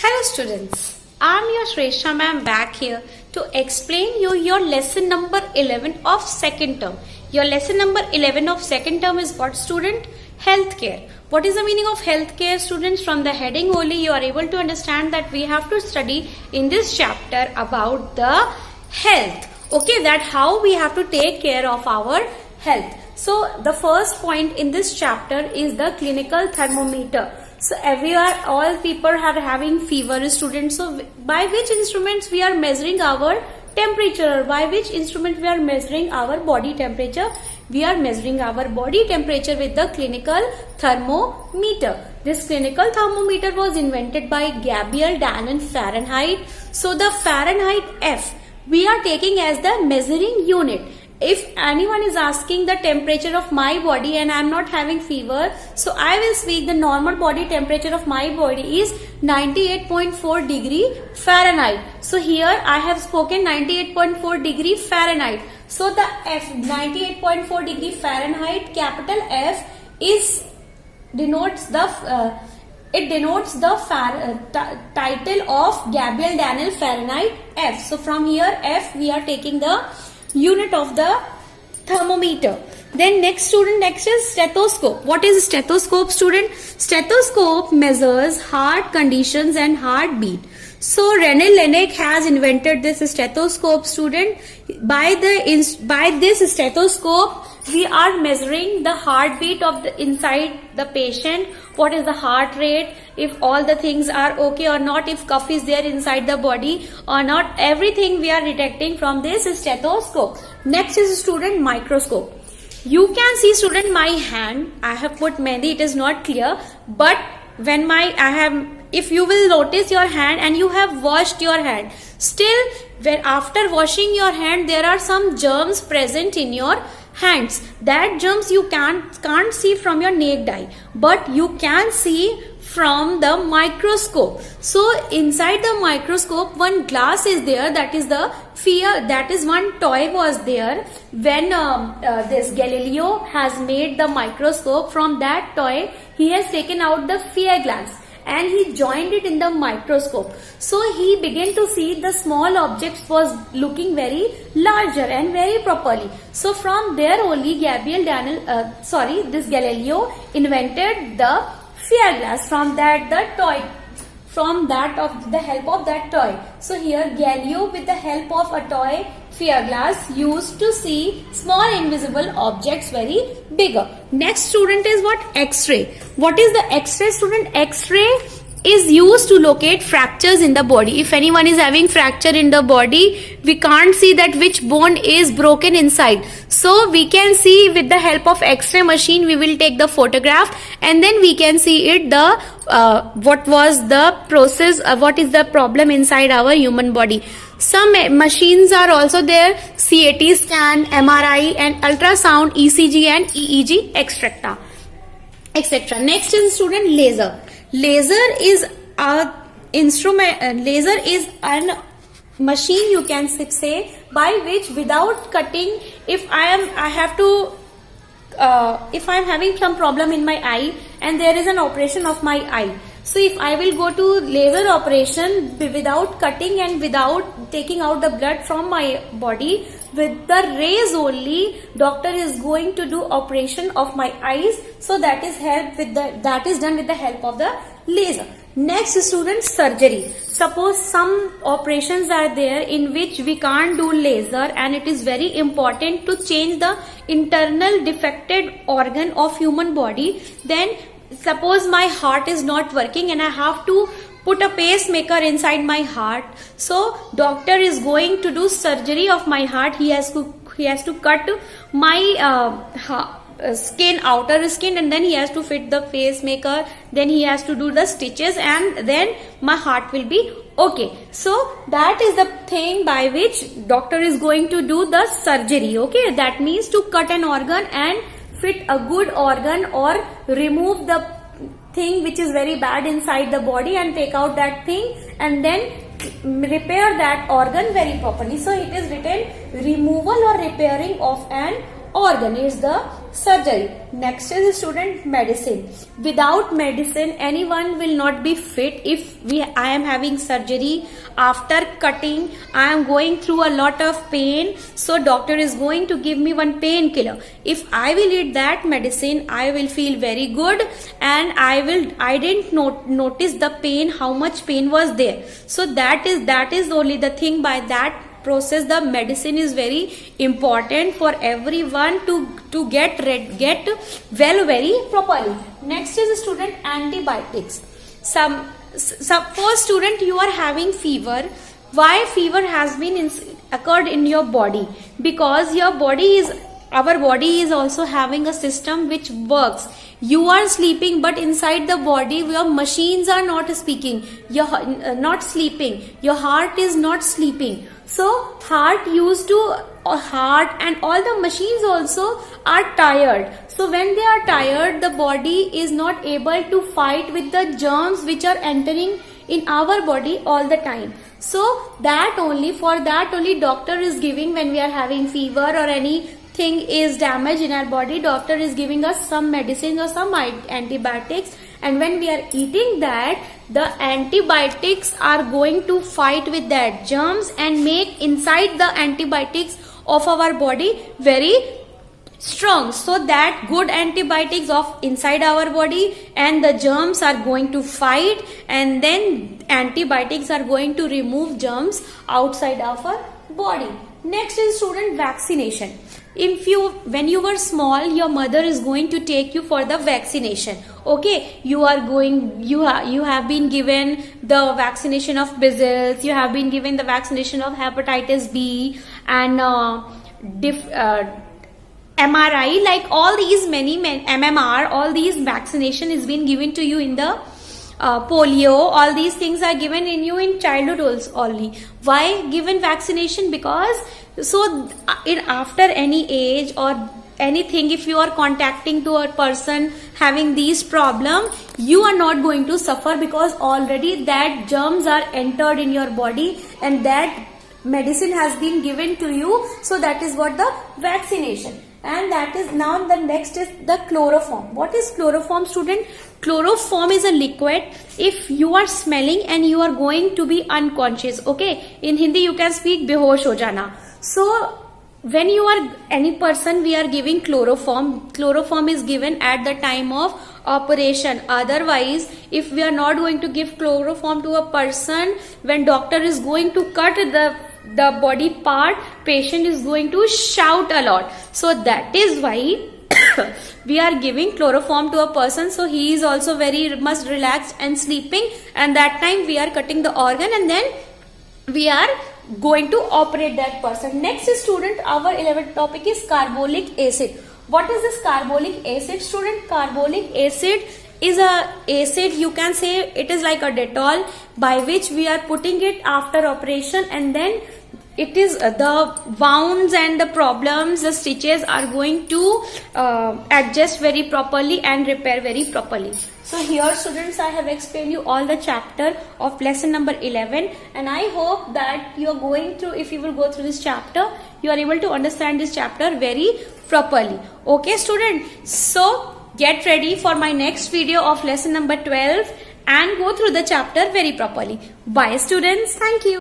Hello students, I am your Shresha ma'am back here to explain you your lesson number 11 of second term. Your lesson number 11 of second term is what student? Healthcare. What is the meaning of healthcare students? From the heading only you are able to understand that we have to study in this chapter about the health. Okay, that how we have to take care of our health. So the first point in this chapter is the clinical thermometer. So everywhere all people are having fever students. So by which instruments we are measuring our temperature? By which instrument we are measuring our body temperature? We are measuring our body temperature with the clinical thermometer. This clinical thermometer was invented by Gabriel Daniel Fahrenheit. So the Fahrenheit F we are taking as the measuring unit. If anyone is asking the temperature of my body and I am not having fever, so I will speak the normal body temperature of my body is 98.4 degree Fahrenheit. So here I have spoken 98.4 degree Fahrenheit. So the F 98.4 degree Fahrenheit, capital F is denotes the title of Gabriel Daniel Fahrenheit F. So from here F we are taking the unit of the thermometer. Then next is stethoscope. What is stethoscope student? Stethoscope measures heart conditions and heartbeat. So René Laennec has invented this stethoscope student. By this stethoscope we are measuring the heartbeat of the inside the patient. What is the heart rate, if all the things are okay or not, if cough is there inside the body or not, everything we are detecting from this stethoscope. Next is student microscope. You can see student my hand, I have put mehndi, it is not clear, but when if you will notice your hand and you have washed your hand, still when after washing your hand there are some germs present in your hands. That germs you can't see from your naked eye, but you can see from the microscope. So inside the microscope one glass is there, that is the sphere, that is one toy was there when this Galileo has made the microscope. From that toy he has taken out the sphere glass and he joined it in the microscope. So he began to see the small objects was looking very larger and very properly. So from there only this Galileo invented the sphere glass. From that of the help of that toy. So here Galileo with the help of a toy sphere glass used to see small invisible objects very bigger. Next student is what? X-ray. What is the X-ray student? X-ray is used to locate fractures in the body. If anyone is having fracture in the body, we can't see that which bone is broken inside. So we can see with the help of X-ray machine, we will take the photograph and then we can see it what was the process, what is the problem inside our human body. Some machines are also there, CAT scan, MRI and ultrasound, ECG and EEG, etc. Next is student laser. Laser is a instrument. Laser is an machine you can say by which without cutting, if I am having some problem in my eye and there is an operation of my eye. So if I will go to laser operation without cutting and without taking out the blood from my body, with the rays only, doctor is going to do operation of my eyes. So that is done with the help of the laser. Next student, surgery. Suppose some operations are there in which we can't do laser and it is very important to change the internal defected organ of human body. Then suppose my heart is not working and I have to put a pacemaker inside my heart. So doctor is going to do surgery of my heart. He has to cut my outer skin and then he has to fit the pacemaker. Then he has to do the stitches and then my heart will be okay. So that is the thing by which doctor is going to do the surgery. Okay, that means to cut an organ and fit a good organ or remove the thing which is very bad inside the body and take out that thing and then repair that organ very properly. So it is written removal or repairing of an organ is the surgery. Next is student medicine. Without medicine, anyone will not be fit. If I am having surgery, after cutting, I am going through a lot of pain. So doctor is going to give me one painkiller. If I will eat that medicine, I will feel very good, and I didn't notice the pain, how much pain was there. So that is only the thing. By that process, the medicine is very important for everyone to get well very properly. Next is student antibiotics. Suppose student, you are having fever. Why fever has been occurred in your body? Because our body is also having a system which works. You are sleeping, but inside the body your machines are not speaking. You're not sleeping. Your heart is not sleeping. So heart and all the machines also are tired. So when they are tired, the body is not able to fight with the germs which are entering in our body all the time. So for that only doctor is giving, when we are having fever or anything is damaged in our body, doctor is giving us some medicines or some antibiotics. And when we are eating that, the antibiotics are going to fight with that germs and make inside the antibiotics of our body very strong. So that good antibiotics of inside our body and the germs are going to fight, and then antibiotics are going to remove germs outside our body. Next is student vaccination. When you were small, your mother is going to take you for the vaccination. Okay, you have been given the vaccination of measles, you have been given the vaccination of hepatitis B and MRI, like all these MMR, all these vaccination is being given to you in the polio. All these things are given in you in childhood only. Why given vaccination? Because after any age or anything, if you are contacting to a person having these problem, you are not going to suffer, because already that germs are entered in your body and that medicine has been given to you. So that is what the vaccination. And that is now the next is the chloroform. What is chloroform, student? Chloroform is a liquid. If you are smelling and you are going to be unconscious, okay, in Hindi you can speak behosh ho jana. So when you are any person, we are giving chloroform. Chloroform is given at the time of operation. Otherwise, if we are not going to give chloroform to a person, when doctor is going to cut the body part, patient is going to shout a lot. So that is why we are giving chloroform to a person. So he is also very much relaxed and sleeping, and that time we are cutting the organ and then we are going to operate that person. Next student, our 11th topic is carbolic acid. What is this carbolic acid, student? Carbolic acid is a acid, you can say it is like a Dettol, by which we are putting it after operation, and then it is the wounds and the problems, the stitches are going to adjust very properly and repair very properly. So here students, I have explained you all the chapter of lesson number 11, and I hope that you are going through, if you will go through this chapter, you are able to understand this chapter very properly. Okay student, so get ready for my next video of lesson number 12 and go through the chapter very properly. Bye students, thank you.